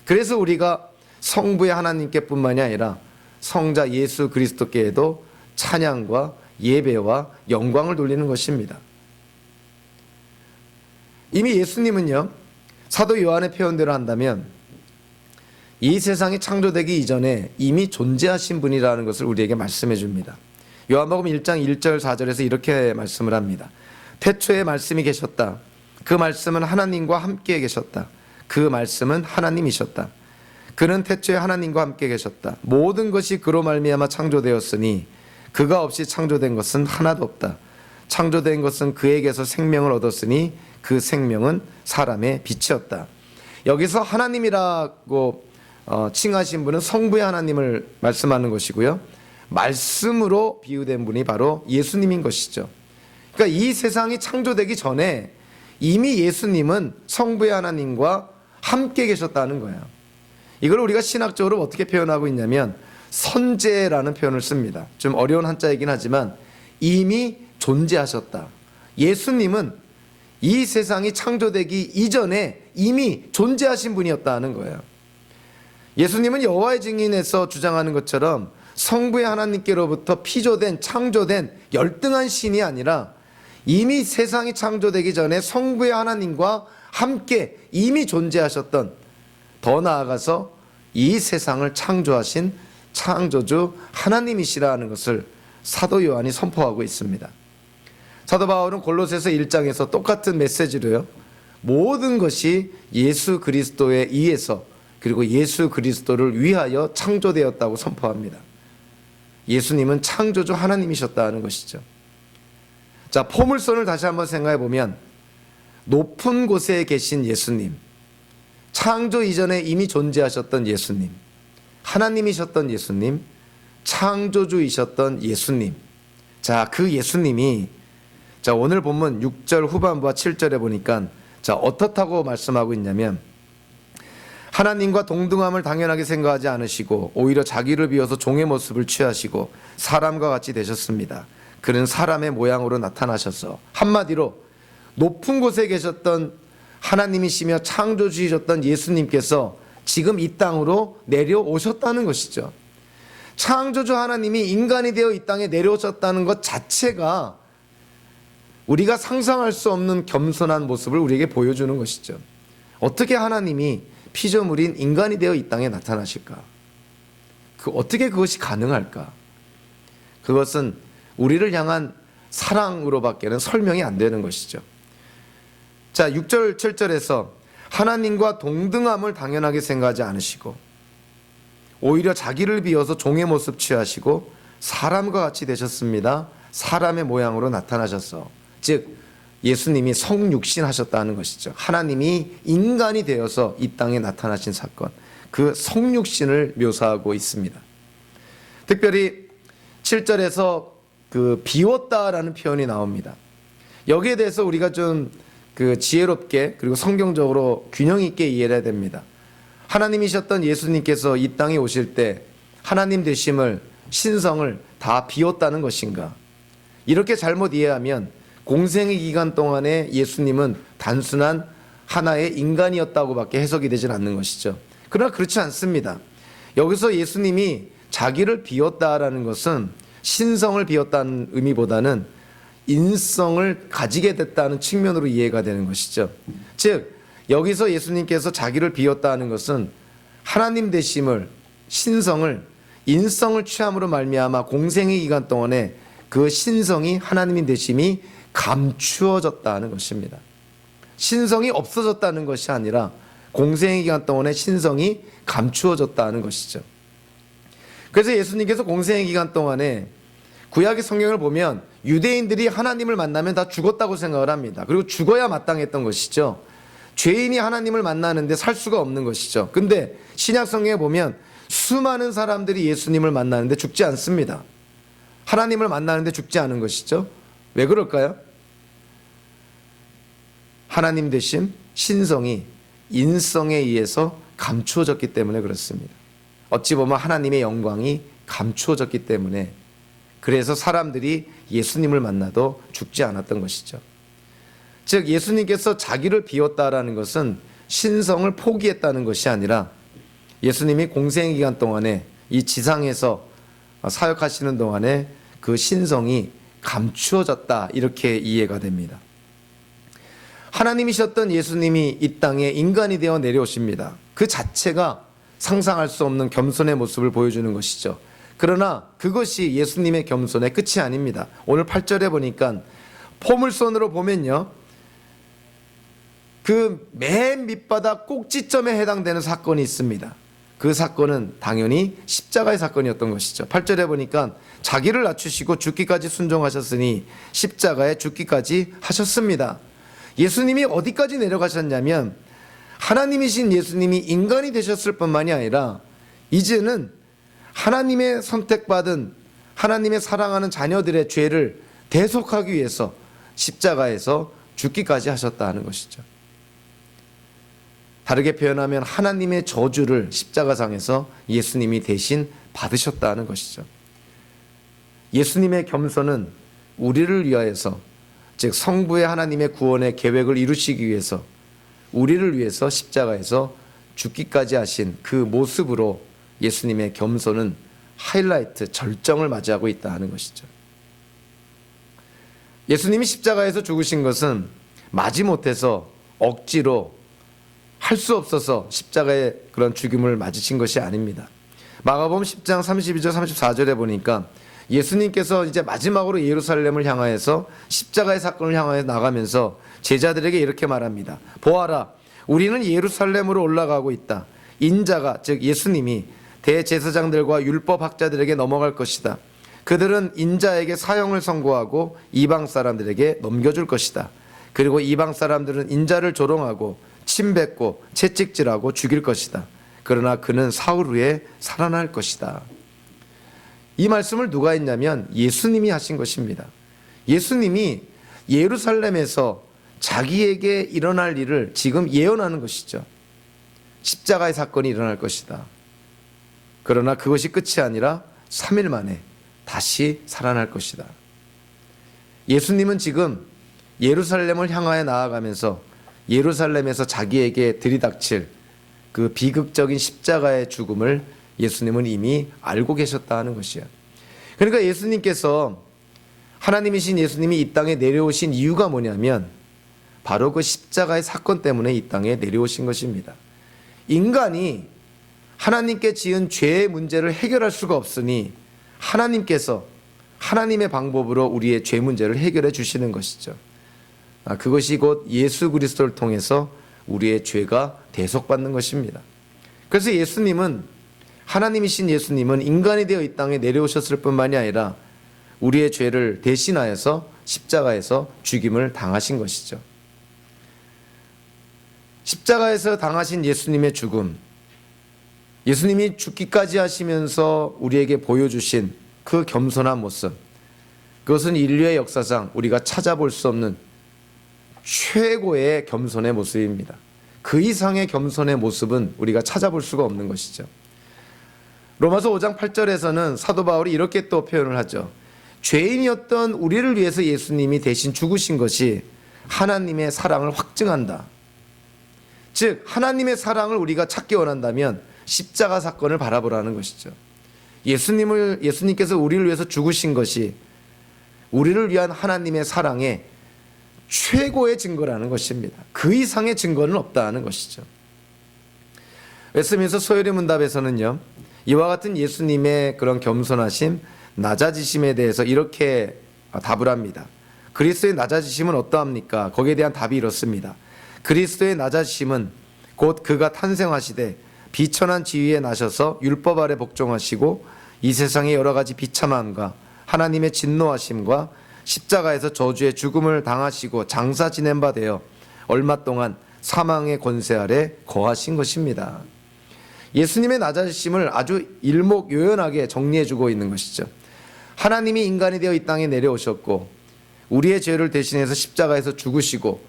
그래서 우리가 성부의 하나님께 뿐만이 아니라 성자 예수 그리스도께에도 찬양과 예배와 영광을 돌리는 것입니다. 이미 예수님은요, 사도 요한의 표현대로 한다면 이 세상이 창조되기 이전에 이미 존재하신 분이라는 것을 우리에게 말씀해 줍니다. 요한복음 1장 1절 4절에서 이렇게 말씀을 합니다. 태초에 말씀이 계셨다. 그 말씀은 하나님과 함께 계셨다. 그 말씀은 하나님이셨다. 그는 태초에 하나님과 함께 계셨다. 모든 것이 그로 말미암아 창조되었으니 그가 없이 창조된 것은 하나도 없다. 창조된 것은 그에게서 생명을 얻었으니 그 생명은 사람의 빛이었다. 여기서 하나님이라고 칭하신 분은 성부의 하나님을 말씀하는 것이고요. 말씀으로 비유된 분이 바로 예수님인 것이죠. 그러니까 이 세상이 창조되기 전에 이미 예수님은 성부의 하나님과 함께 계셨다는 거예요. 이걸 우리가 신학적으로 어떻게 표현하고 있냐면 선재라는 표현을 씁니다. 좀 어려운 한자이긴 하지만 이미 존재하셨다. 예수님은 이 세상이 창조되기 이전에 이미 존재하신 분이었다는 거예요. 예수님은 여호와의 증인에서 주장하는 것처럼 성부의 하나님께로부터 피조된 창조된 열등한 신이 아니라 이미 세상이 창조되기 전에 성부의 하나님과 함께 이미 존재하셨던, 더 나아가서 이 세상을 창조하신 창조주 하나님이시라는 것을 사도 요한이 선포하고 있습니다. 사도 바울은 골로새서 1장에서 똑같은 메시지로요, 모든 것이 예수 그리스도에 의해서 그리고 예수 그리스도를 위하여 창조되었다고 선포합니다. 예수님은 창조주 하나님이셨다는 것이죠. 자, 포물선을 다시 한번 생각해 보면 높은 곳에 계신 예수님, 창조 이전에 이미 존재하셨던 예수님, 하나님이셨던 예수님, 창조주이셨던 예수님. 자, 그 예수님이 자, 오늘 본문 6절 후반부와 7절에 보니까 자, 어떻다고 말씀하고 있냐면 하나님과 동등함을 당연하게 생각하지 않으시고 오히려 자기를 비워서 종의 모습을 취하시고 사람과 같이 되셨습니다. 그는 사람의 모양으로 나타나셔서, 한마디로 높은 곳에 계셨던 하나님이시며 창조주이셨던 예수님께서 지금 이 땅으로 내려오셨다는 것이죠. 창조주 하나님이 인간이 되어 이 땅에 내려오셨다는 것 자체가 우리가 상상할 수 없는 겸손한 모습을 우리에게 보여주는 것이죠. 어떻게 하나님이 피조물인 인간이 되어 이 땅에 나타나실까? 어떻게 그것이 가능할까? 그것은 우리를 향한 사랑으로밖에는 설명이 안 되는 것이죠. 자, 6절 7절에서 하나님과 동등함을 당연하게 생각하지 않으시고 오히려 자기를 비워서 종의 모습 취하시고 사람과 같이 되셨습니다. 사람의 모양으로 나타나셔서, 즉 예수님이 성육신 하셨다는 것이죠. 하나님이 인간이 되어서 이 땅에 나타나신 사건, 그 성육신을 묘사하고 있습니다. 특별히 7절에서 그 비웠다라는 표현이 나옵니다. 여기에 대해서 우리가 좀 지혜롭게 그리고 성경적으로 균형 있게 이해를 해야 됩니다. 하나님이셨던 예수님께서 이 땅에 오실 때 하나님 되심을, 신성을 다 비웠다는 것인가? 이렇게 잘못 이해하면 공생의 기간 동안에 예수님은 단순한 하나의 인간이었다고밖에 해석이 되질 않는 것이죠. 그러나 그렇지 않습니다. 여기서 예수님이 자기를 비웠다라는 것은 신성을 비웠다는 의미보다는 인성을 가지게 됐다는 측면으로 이해가 되는 것이죠. 즉 여기서 예수님께서 자기를 비웠다는 것은 하나님 되심을, 신성을, 인성을 취함으로 말미암아 공생의 기간 동안에 그 신성이, 하나님인 되심이 감추어졌다는 것입니다. 신성이 없어졌다는 것이 아니라 공생의 기간 동안에 신성이 감추어졌다는 것이죠. 그래서 예수님께서 공생의 기간 동안에 구약의 성경을 보면 유대인들이 하나님을 만나면 다 죽었다고 생각을 합니다. 그리고 죽어야 마땅했던 것이죠. 죄인이 하나님을 만나는데 살 수가 없는 것이죠. 근데 신약 성경에 보면 수많은 사람들이 예수님을 만나는데 죽지 않습니다. 하나님을 만나는데 죽지 않은 것이죠. 왜 그럴까요? 하나님 되신 신성이 인성에 의해서 감추어졌기 때문에 그렇습니다. 어찌 보면 하나님의 영광이 감추어졌기 때문에, 그래서 사람들이 예수님을 만나도 죽지 않았던 것이죠. 즉 예수님께서 자기를 비웠다라는 것은 신성을 포기했다는 것이 아니라 예수님이 공생의 기간 동안에 이 지상에서 사역하시는 동안에 그 신성이 감추어졌다, 이렇게 이해가 됩니다. 하나님이셨던 예수님이 이 땅에 인간이 되어 내려오십니다. 그 자체가 상상할 수 없는 겸손의 모습을 보여주는 것이죠. 그러나 그것이 예수님의 겸손의 끝이 아닙니다. 오늘 8절에 보니까 포물선으로 보면요, 그 맨 밑바닥 꼭지점에 해당되는 사건이 있습니다. 그 사건은 당연히 십자가의 사건이었던 것이죠. 8절에 보니까 자기를 낮추시고 죽기까지 순종하셨으니 십자가에 죽기까지 하셨습니다. 예수님이 어디까지 내려가셨냐면 하나님이신 예수님이 인간이 되셨을 뿐만이 아니라 이제는 하나님의 선택받은, 하나님의 사랑하는 자녀들의 죄를 대속하기 위해서 십자가에서 죽기까지 하셨다 하는 것이죠. 다르게 표현하면 하나님의 저주를 십자가상에서 예수님이 대신 받으셨다는 것이죠. 예수님의 겸손은 우리를 위하여서, 즉 성부의 하나님의 구원의 계획을 이루시기 위해서 우리를 위해서 십자가에서 죽기까지 하신 그 모습으로 예수님의 겸손은 하이라이트, 절정을 맞이하고 있다 하는 것이죠. 예수님이 십자가에서 죽으신 것은 마지못해서 억지로 할 수 없어서 십자가의 그런 죽임을 맞으신 것이 아닙니다. 마가복음 10장 32절 34절에 보니까 예수님께서 이제 마지막으로 예루살렘을 향하여서 십자가의 사건을 향하여 나가면서 제자들에게 이렇게 말합니다. 보아라, 우리는 예루살렘으로 올라가고 있다. 인자가, 즉 예수님이 대제사장들과 율법학자들에게 넘어갈 것이다. 그들은 인자에게 사형을 선고하고 이방 사람들에게 넘겨줄 것이다. 그리고 이방 사람들은 인자를 조롱하고 침뱉고 채찍질하고 죽일 것이다. 그러나 그는 사흘 후에 살아날 것이다. 이 말씀을 누가 했냐면 예수님이 하신 것입니다. 예수님이 예루살렘에서 자기에게 일어날 일을 지금 예언하는 것이죠. 십자가의 사건이 일어날 것이다. 그러나 그것이 끝이 아니라 3일 만에 다시 살아날 것이다. 예수님은 지금 예루살렘을 향하여 나아가면서 예루살렘에서 자기에게 들이닥칠 그 비극적인 십자가의 죽음을 예수님은 이미 알고 계셨다 하는 것이에요. 그러니까 예수님께서, 하나님이신 예수님이 이 땅에 내려오신 이유가 뭐냐면 바로 그 십자가의 사건 때문에 이 땅에 내려오신 것입니다. 인간이 하나님께 지은 죄의 문제를 해결할 수가 없으니 하나님께서 하나님의 방법으로 우리의 죄 문제를 해결해 주시는 것이죠. 그것이 곧 예수 그리스도를 통해서 우리의 죄가 대속받는 것입니다. 그래서 예수님은, 하나님이신 예수님은 인간이 되어 이 땅에 내려오셨을 뿐만이 아니라 우리의 죄를 대신하여서 십자가에서 죽임을 당하신 것이죠. 십자가에서 당하신 예수님의 죽음, 예수님이 죽기까지 하시면서 우리에게 보여주신 그 겸손한 모습, 그것은 인류의 역사상 우리가 찾아볼 수 없는 최고의 겸손의 모습입니다. 그 이상의 겸손의 모습은 우리가 찾아볼 수가 없는 것이죠. 로마서 5장 8절에서는 사도 바울이 이렇게 또 표현을 하죠. 죄인이었던 우리를 위해서 예수님이 대신 죽으신 것이 하나님의 사랑을 확증한다. 즉 하나님의 사랑을 우리가 찾기 원한다면 십자가 사건을 바라보라는 것이죠. 예수님께서 우리를 위해서 죽으신 것이 우리를 위한 하나님의 사랑의 최고의 증거라는 것입니다. 그 이상의 증거는 없다는 것이죠. 웨스민스터 소요리 문답에서는요, 이와 같은 예수님의 그런 겸손하심, 낮아지심에 대해서 이렇게 답을 합니다. 그리스도의 낮아지심은 어떠합니까? 거기에 대한 답이 이렇습니다. 그리스도의 낮아지심은 곧 그가 탄생하시되 비천한 지위에 나셔서 율법 아래 복종하시고 이 세상의 여러 가지 비참함과 하나님의 진노하심과 십자가에서 저주의 죽음을 당하시고 장사 지낸 바 되어 얼마 동안 사망의 권세 아래 거하신 것입니다. 예수님의 낮아지심을 아주 일목요연하게 정리해주고 있는 것이죠. 하나님이 인간이 되어 이 땅에 내려오셨고 우리의 죄를 대신해서 십자가에서 죽으시고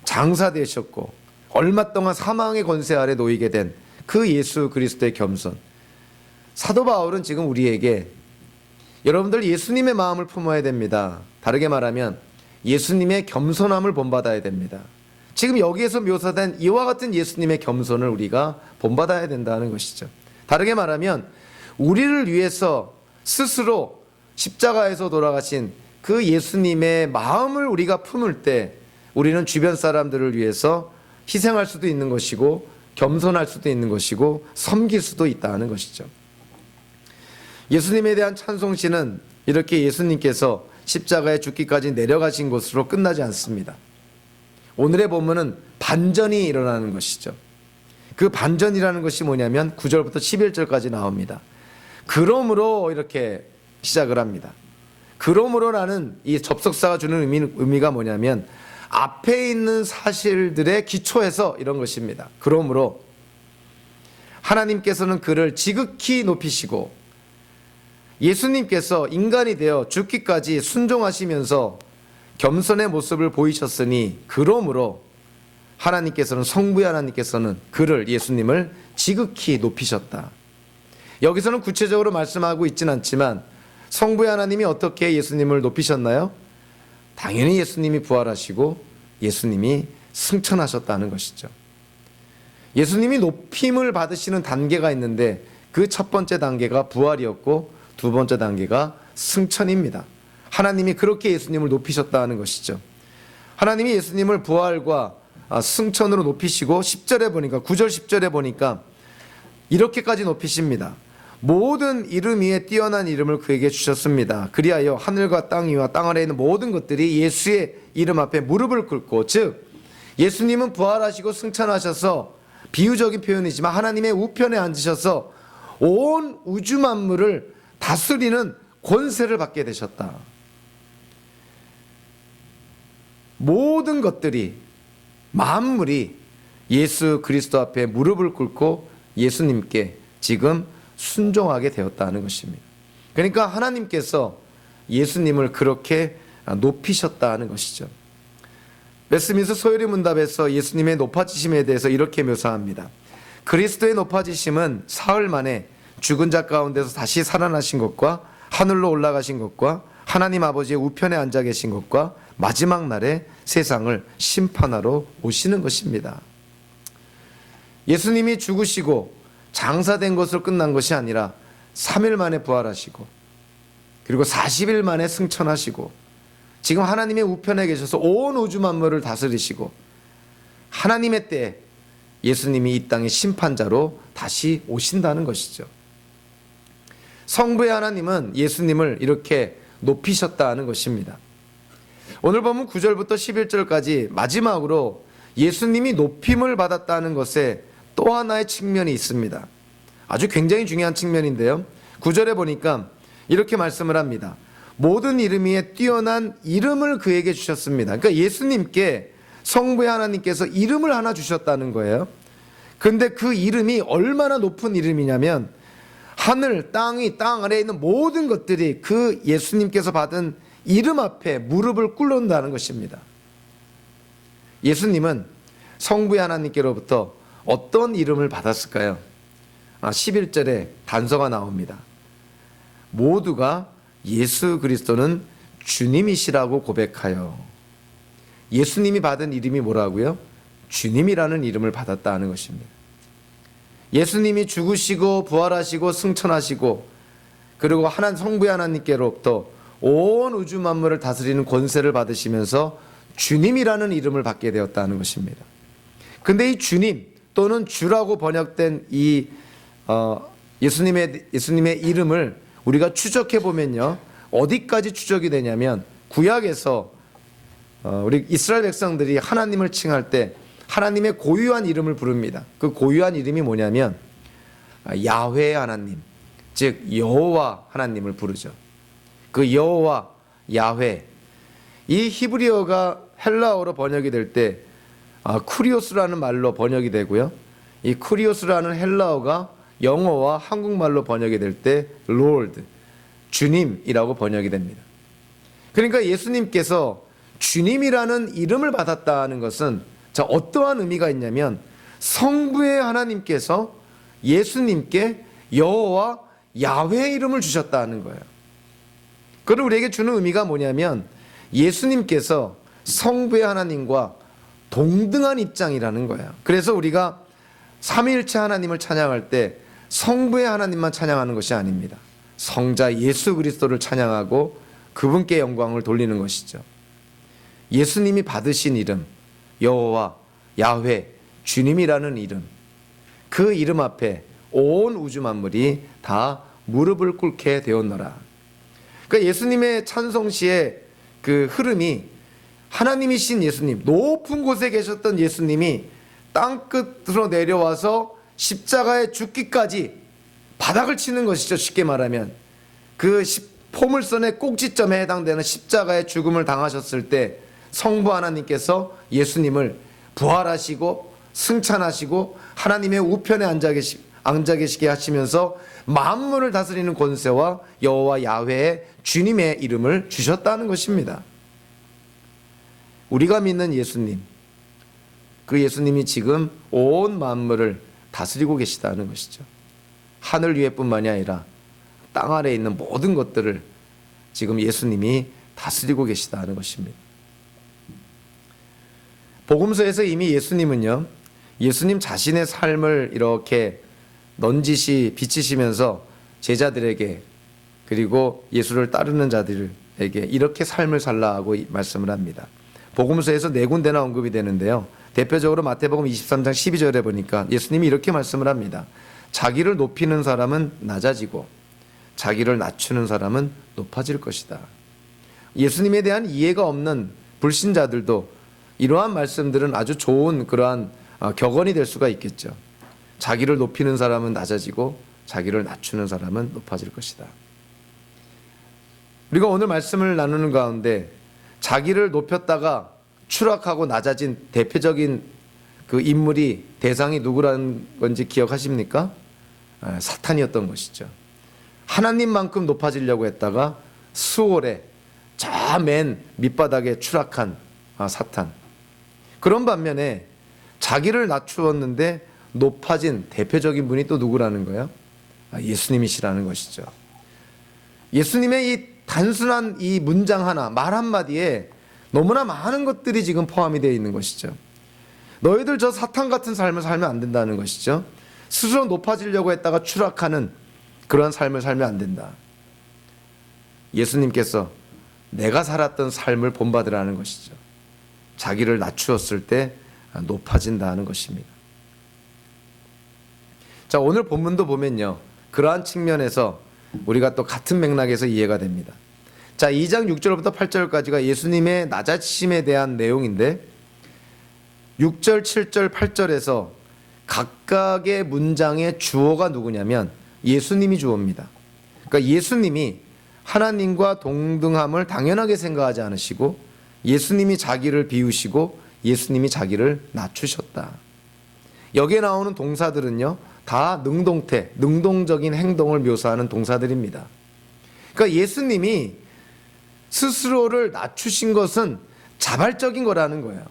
장사되셨고 얼마 동안 사망의 권세 아래 놓이게 된 그 예수 그리스도의 겸손. 사도 바울은 지금 우리에게 여러분들 예수님의 마음을 품어야 됩니다. 다르게 말하면 예수님의 겸손함을 본받아야 됩니다. 지금 여기에서 묘사된 이와 같은 예수님의 겸손을 우리가 본받아야 된다는 것이죠. 다르게 말하면 우리를 위해서 스스로 십자가에서 돌아가신 그 예수님의 마음을 우리가 품을 때 우리는 주변 사람들을 위해서 희생할 수도 있는 것이고 겸손할 수도 있는 것이고 섬길 수도 있다는 것이죠. 예수님에 대한 찬송시는 이렇게 예수님께서 십자가에 죽기까지 내려가신 것으로 끝나지 않습니다. 오늘의 본문은 반전이 일어나는 것이죠. 그 반전이라는 것이 뭐냐면 9절부터 11절까지 나옵니다. 그러므로 이렇게 시작을 합니다. 그러므로라는 이 접속사가 주는 의미가 뭐냐면 앞에 있는 사실들의 기초에서 이런 것입니다. 그러므로 하나님께서는 그를 지극히 높이시고 예수님께서 인간이 되어 죽기까지 순종하시면서 겸손의 모습을 보이셨으니 그러므로 하나님께서는 성부의 하나님께서는 그를 예수님을 지극히 높이셨다. 여기서는 구체적으로 말씀하고 있지는 않지만 성부의 하나님이 어떻게 예수님을 높이셨나요? 당연히 예수님이 부활하시고 예수님이 승천하셨다는 것이죠. 예수님이 높임을 받으시는 단계가 있는데 그 첫 번째 단계가 부활이었고 두 번째 단계가 승천입니다. 하나님이 그렇게 예수님을 높이셨다는 것이죠. 하나님이 예수님을 부활과 승천으로 높이시고 10절에 보니까 9절 10절에 보니까 이렇게까지 높이십니다. 모든 이름 위에 뛰어난 이름을 그에게 주셨습니다. 그리하여 하늘과 땅 위와 땅 아래에 있는 모든 것들이 예수의 이름 앞에 무릎을 꿇고, 즉 예수님은 부활하시고 승천하셔서 비유적인 표현이지만 하나님의 우편에 앉으셔서 온 우주 만물을 다스리는 권세를 받게 되셨다. 모든 것들이 만물이 예수 그리스도 앞에 무릎을 꿇고 예수님께 지금 순종하게 되었다는 것입니다. 그러니까 하나님께서 예수님을 그렇게 높이셨다는 것이죠. 웨스민스터 소요리 문답에서 예수님의 높아지심에 대해서 이렇게 묘사합니다. 그리스도의 높아지심은 사흘 만에 죽은 자 가운데서 다시 살아나신 것과 하늘로 올라가신 것과 하나님 아버지의 우편에 앉아 계신 것과 마지막 날에 세상을 심판하러 오시는 것입니다. 예수님이 죽으시고 장사된 것으로 끝난 것이 아니라 3일 만에 부활하시고 그리고 40일 만에 승천하시고 지금 하나님의 우편에 계셔서 온 우주 만물을 다스리시고 하나님의 때에 예수님이 이 땅의 심판자로 다시 오신다는 것이죠. 성부의 하나님은 예수님을 이렇게 높이셨다는 것입니다. 오늘 보면 9절부터 11절까지 마지막으로 예수님이 높임을 받았다는 것에 또 하나의 측면이 있습니다. 아주 굉장히 중요한 측면인데요. 9절에 보니까 이렇게 말씀을 합니다. 모든 이름 위에 뛰어난 이름을 그에게 주셨습니다. 그러니까 예수님께 성부의 하나님께서 이름을 하나 주셨다는 거예요. 근데 그 이름이 얼마나 높은 이름이냐면 하늘, 땅이, 땅 아래에 있는 모든 것들이 그 예수님께서 받은 이름 앞에 무릎을 꿇는다는 것입니다. 예수님은 성부의 하나님께로부터 어떤 이름을 받았을까요? 11절에 단서가 나옵니다. 모두가 예수 그리스도는 주님이시라고 고백하여. 예수님이 받은 이름이 뭐라고요? 주님이라는 이름을 받았다는 것입니다. 예수님이 죽으시고 부활하시고 승천하시고 그리고 성부의 하나님께로부터 온 우주 만물을 다스리는 권세를 받으시면서 주님이라는 이름을 받게 되었다는 것입니다. 근데 이 주님 또는 주라고 번역된 이 예수님의 이름을 우리가 추적해 보면요, 어디까지 추적이 되냐면 구약에서 우리 이스라엘 백성들이 하나님을 칭할 때 하나님의 고유한 이름을 부릅니다. 그 고유한 이름이 뭐냐면 야훼 하나님, 즉 여호와 하나님을 부르죠. 그 여호와, 야훼, 이 히브리어가 헬라어로 번역이 될 때 쿠리오스라는 말로 번역이 되고요. 이 쿠리오스라는 헬라어가 영어와 한국말로 번역이 될 때 Lord, 주님이라고 번역이 됩니다. 그러니까 예수님께서 주님이라는 이름을 받았다는 것은 어떠한 의미가 있냐면 성부의 하나님께서 예수님께 여호와 야훼 이름을 주셨다는 거예요. 그걸 우리에게 주는 의미가 뭐냐면 예수님께서 성부의 하나님과 동등한 입장이라는 거예요. 그래서 우리가 삼위일체 하나님을 찬양할 때 성부의 하나님만 찬양하는 것이 아닙니다. 성자 예수 그리스도를 찬양하고 그분께 영광을 돌리는 것이죠. 예수님이 받으신 이름 여호와, 야훼, 주님이라는 이름, 그 이름 앞에 온 우주 만물이 다 무릎을 꿇게 되었노라. 그러니까 예수님의 찬송시의 그 흐름이 하나님이신 예수님, 높은 곳에 계셨던 예수님이 땅끝으로 내려와서 십자가에 죽기까지 바닥을 치는 것이죠. 쉽게 말하면 그 포물선의 꼭지점에 해당되는 십자가의 죽음을 당하셨을 때 성부 하나님께서 예수님을 부활하시고 승천하시고 하나님의 우편에 앉아 계시게 하시면서 만물을 다스리는 권세와 여호와 야훼의 주님의 이름을 주셨다는 것입니다. 우리가 믿는 예수님, 그 예수님이 지금 온 만물을 다스리고 계시다는 것이죠. 하늘 위에뿐만이 아니라 땅 아래에 있는 모든 것들을 지금 예수님이 다스리고 계시다는 것입니다. 복음서에서 이미 예수님은요, 예수님 자신의 삶을 이렇게 넌지시 비치시면서 제자들에게 그리고 예수를 따르는 자들에게 이렇게 삶을 살라 하고 말씀을 합니다. 복음서에서 네 군데나 언급이 되는데요. 대표적으로 마태복음 23장 12절에 보니까 예수님이 이렇게 말씀을 합니다. 자기를 높이는 사람은 낮아지고 자기를 낮추는 사람은 높아질 것이다. 예수님에 대한 이해가 없는 불신자들도 이러한 말씀들은 아주 좋은 그러한 격언이 될 수가 있겠죠. 자기를 높이는 사람은 낮아지고 자기를 낮추는 사람은 높아질 것이다. 우리가 오늘 말씀을 나누는 가운데 자기를 높였다가 추락하고 낮아진 대표적인 그 인물이 대상이 누구라는 건지 기억하십니까? 사탄이었던 것이죠. 하나님만큼 높아지려고 했다가 수월에 저 맨 밑바닥에 추락한 사탄. 그런 반면에 자기를 낮추었는데 높아진 대표적인 분이 또 누구라는 거예요? 예수님이시라는 것이죠. 예수님의 이 단순한 이 문장 하나, 말 한마디에 너무나 많은 것들이 지금 포함이 되어 있는 것이죠. 너희들 저 사탄 같은 삶을 살면 안 된다는 것이죠. 스스로 높아지려고 했다가 추락하는 그런 삶을 살면 안 된다. 예수님께서 내가 살았던 삶을 본받으라는 것이죠. 자기를 낮추었을 때 높아진다는 것입니다. 자, 오늘 본문도 보면요, 그러한 측면에서 우리가 또 같은 맥락에서 이해가 됩니다. 자, 2장 6절부터 8절까지가 예수님의 낮아지심에 대한 내용인데 6절, 7절, 8절에서 각각의 문장의 주어가 누구냐면 예수님이 주어입니다. 그러니까 예수님이 하나님과 동등함을 당연하게 생각하지 않으시고 예수님이 자기를 비우시고 예수님이 자기를 낮추셨다. 여기에 나오는 동사들은요, 다 능동태, 능동적인 행동을 묘사하는 동사들입니다. 그러니까 예수님이 스스로를 낮추신 것은 자발적인 거라는 거예요.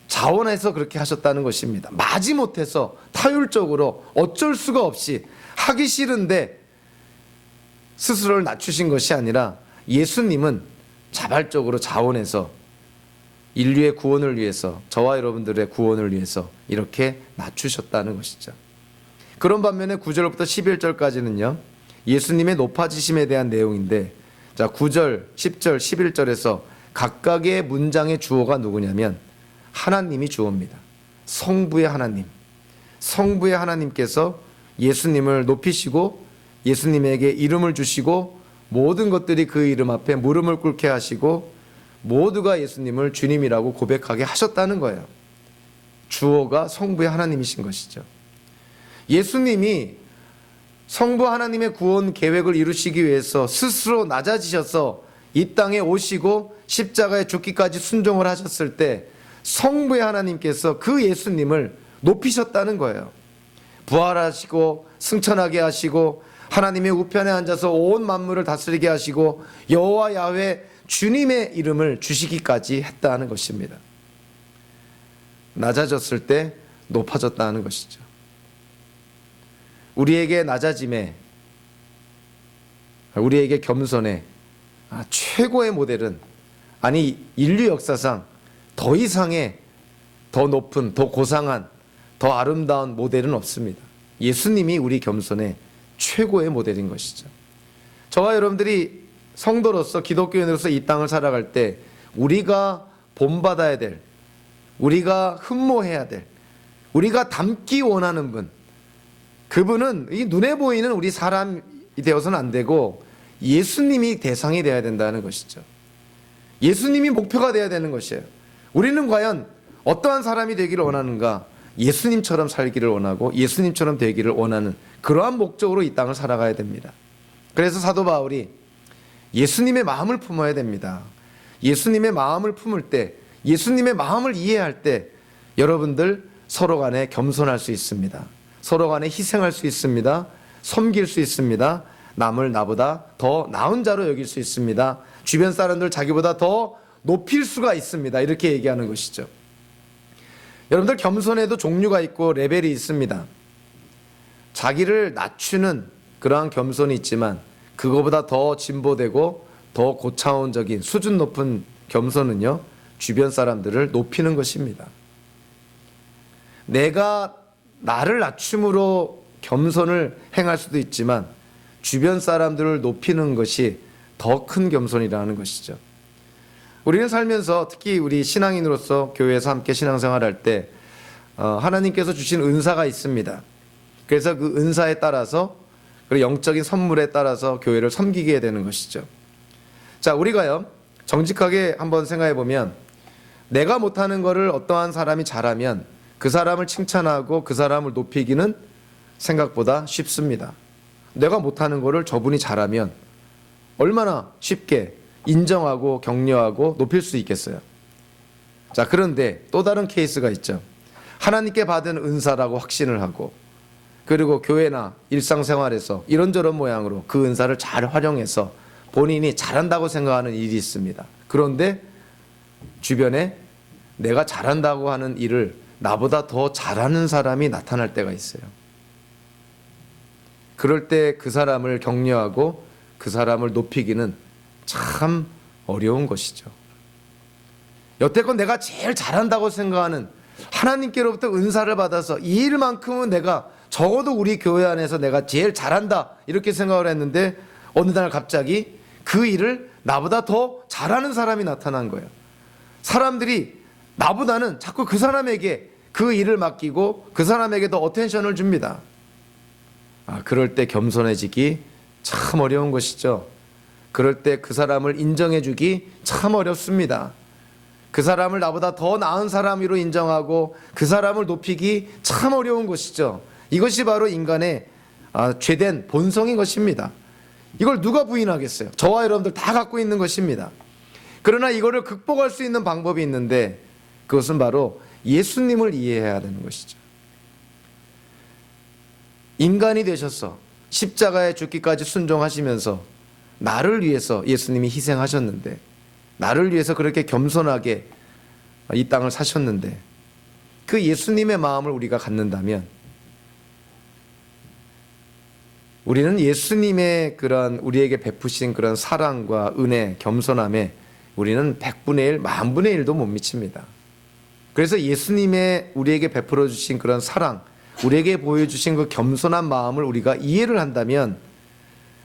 자원해서 그렇게 하셨다는 것입니다. 마지못해서 타율적으로 어쩔 수가 없이 하기 싫은데 스스로를 낮추신 것이 아니라 예수님은 자발적으로 자원해서 인류의 구원을 위해서, 저와 여러분들의 구원을 위해서 이렇게 낮추셨다는 것이죠. 그런 반면에 9절부터 11절까지는요, 예수님의 높아지심에 대한 내용인데 자, 9절, 10절, 11절에서 각각의 문장의 주어가 누구냐면 하나님이 주어입니다. 성부의 하나님. 성부의 하나님께서 예수님을 높이시고 예수님에게 이름을 주시고 모든 것들이 그 이름 앞에 무릎을 꿇게 하시고 모두가 예수님을 주님이라고 고백하게 하셨다는 거예요. 주어가 성부의 하나님이신 것이죠. 예수님이 성부 하나님의 구원 계획을 이루시기 위해서 스스로 낮아지셔서 이 땅에 오시고 십자가에 죽기까지 순종을 하셨을 때 성부의 하나님께서 그 예수님을 높이셨다는 거예요. 부활하시고 승천하게 하시고 하나님의 우편에 앉아서 온 만물을 다스리게 하시고 여호와 야훼 주님의 이름을 주시기까지 했다는 것입니다. 낮아졌을 때 높아졌다는 것이죠. 우리에게 낮아짐에, 우리에게 겸손에 최고의 모델은, 아니 인류 역사상 더 이상의 더 높은, 더 고상한, 더 아름다운 모델은 없습니다. 예수님이 우리 겸손의 최고의 모델인 것이죠. 저와 여러분들이 성도로서 기독교인으로서 이 땅을 살아갈 때 우리가 본받아야 될, 우리가 흠모해야 될, 우리가 닮기 원하는 분, 그분은 이 눈에 보이는 우리 사람이 되어서는 안 되고 예수님이 대상이 되어야 된다는 것이죠. 예수님이 목표가 되어야 되는 것이에요. 우리는 과연 어떠한 사람이 되기를 원하는가? 예수님처럼 살기를 원하고 예수님처럼 되기를 원하는 그러한 목적으로 이 땅을 살아가야 됩니다. 그래서 사도 바울이 예수님의 마음을 품어야 됩니다. 예수님의 마음을 품을 때, 예수님의 마음을 이해할 때 여러분들 서로 간에 겸손할 수 있습니다. 서로 간에 희생할 수 있습니다. 섬길 수 있습니다. 남을 나보다 더 나은 자로 여길 수 있습니다. 주변 사람들 자기보다 더 높일 수가 있습니다. 이렇게 얘기하는 것이죠. 여러분들 겸손에도 종류가 있고 레벨이 있습니다. 자기를 낮추는 그러한 겸손이 있지만 그거보다 더 진보되고 더 고차원적인 수준 높은 겸손은요, 주변 사람들을 높이는 것입니다. 내가 나를 낮춤으로 겸손을 행할 수도 있지만 주변 사람들을 높이는 것이 더 큰 겸손이라는 것이죠. 우리는 살면서 특히 우리 신앙인으로서 교회에서 함께 신앙생활할 때 하나님께서 주신 은사가 있습니다. 그래서 그 은사에 따라서, 그리고 영적인 선물에 따라서 교회를 섬기게 되는 것이죠. 자, 우리가요 정직하게 한번 생각해 보면 내가 못하는 거를 어떠한 사람이 잘하면 그 사람을 칭찬하고 그 사람을 높이기는 생각보다 쉽습니다. 내가 못하는 거를 저분이 잘하면 얼마나 쉽게 인정하고 격려하고 높일 수 있겠어요. 자, 그런데 또 다른 케이스가 있죠. 하나님께 받은 은사라고 확신을 하고 그리고 교회나 일상생활에서 이런저런 모양으로 그 은사를 잘 활용해서 본인이 잘한다고 생각하는 일이 있습니다. 그런데 주변에 내가 잘한다고 하는 일을 나보다 더 잘하는 사람이 나타날 때가 있어요. 그럴 때 그 사람을 격려하고 그 사람을 높이기는 참 어려운 것이죠. 여태껏 내가 제일 잘한다고 생각하는 하나님께로부터 은사를 받아서 이 일만큼은 내가 적어도 우리 교회 안에서 내가 제일 잘한다 이렇게 생각을 했는데 어느 날 갑자기 그 일을 나보다 더 잘하는 사람이 나타난 거예요. 사람들이 나보다는 자꾸 그 사람에게 그 일을 맡기고 그 사람에게 더 어텐션을 줍니다. 그럴 때 겸손해지기 참 어려운 것이죠. 그럴 때 그 사람을 인정해주기 참 어렵습니다. 그 사람을 나보다 더 나은 사람으로 인정하고 그 사람을 높이기 참 어려운 것이죠. 이것이 바로 인간의 죄된 본성인 것입니다. 이걸 누가 부인하겠어요? 저와 여러분들 다 갖고 있는 것입니다. 그러나 이거를 극복할 수 있는 방법이 있는데 그것은 바로 예수님을 이해해야 되는 것이죠. 인간이 되셔서 십자가에 죽기까지 순종하시면서 나를 위해서 예수님이 희생하셨는데, 나를 위해서 그렇게 겸손하게 이 땅을 사셨는데, 그 예수님의 마음을 우리가 갖는다면 우리는 예수님의 그런 우리에게 베푸신 그런 사랑과 은혜, 겸손함에 우리는 100분의 1, 10,000분의 1도 못 미칩니다. 그래서 예수님의 우리에게 베풀어 주신 그런 사랑, 우리에게 보여주신 그 겸손한 마음을 우리가 이해를 한다면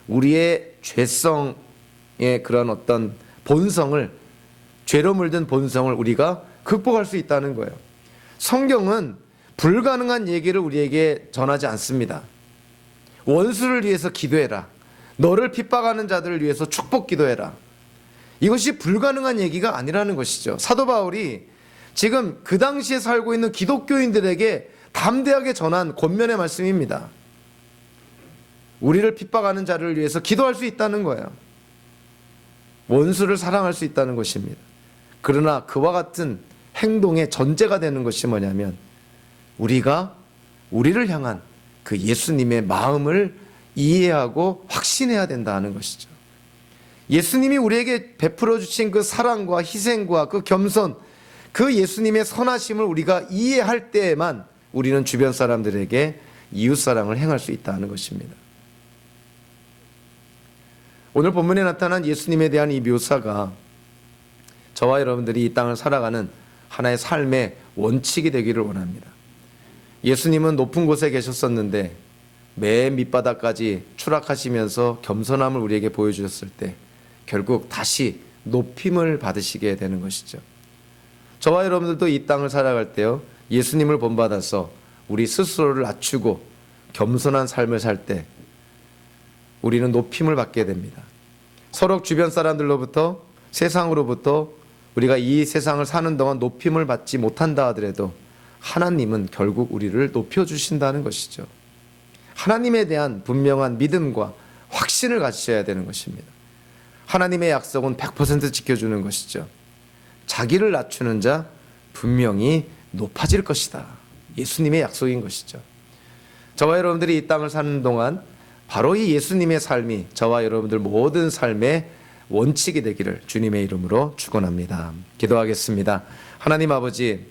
우리의 죄성에 그런 어떤 본성을, 죄로 물든 본성을 우리가 극복할 수 있다는 거예요. 성경은 불가능한 얘기를 우리에게 전하지 않습니다. 원수를 위해서 기도해라. 너를 핍박하는 자들을 위해서 축복 기도해라. 이것이 불가능한 얘기가 아니라는 것이죠. 사도 바울이 지금 그 당시에 살고 있는 기독교인들에게 담대하게 전한 권면의 말씀입니다. 우리를 핍박하는 자를 위해서 기도할 수 있다는 거예요. 원수를 사랑할 수 있다는 것입니다. 그러나 그와 같은 행동의 전제가 되는 것이 뭐냐면 우리가 우리를 향한 그 예수님의 마음을 이해하고 확신해야 된다는 것이죠. 예수님이 우리에게 베풀어 주신 그 사랑과 희생과 그 겸손, 그 예수님의 선하심을 우리가 이해할 때에만 우리는 주변 사람들에게 이웃사랑을 행할 수 있다는 것입니다. 오늘 본문에 나타난 예수님에 대한 이 묘사가 저와 여러분들이 이 땅을 살아가는 하나의 삶의 원칙이 되기를 원합니다. 예수님은 높은 곳에 계셨었는데 맨 밑바닥까지 추락하시면서 겸손함을 우리에게 보여주셨을 때 결국 다시 높임을 받으시게 되는 것이죠. 저와 여러분들도 이 땅을 살아갈 때요, 예수님을 본받아서 우리 스스로를 낮추고 겸손한 삶을 살 때 우리는 높임을 받게 됩니다. 서로 주변 사람들로부터, 세상으로부터 우리가 이 세상을 사는 동안 높임을 받지 못한다 하더라도 하나님은 결국 우리를 높여주신다는 것이죠. 하나님에 대한 분명한 믿음과 확신을 가지셔야 되는 것입니다. 하나님의 약속은 100% 지켜주는 것이죠. 자기를 낮추는 자 분명히 높아질 것이다. 예수님의 약속인 것이죠. 저와 여러분들이 이 땅을 사는 동안 바로 이 예수님의 삶이 저와 여러분들 모든 삶의 원칙이 되기를 주님의 이름으로 축원합니다. 기도하겠습니다. 하나님 아버지,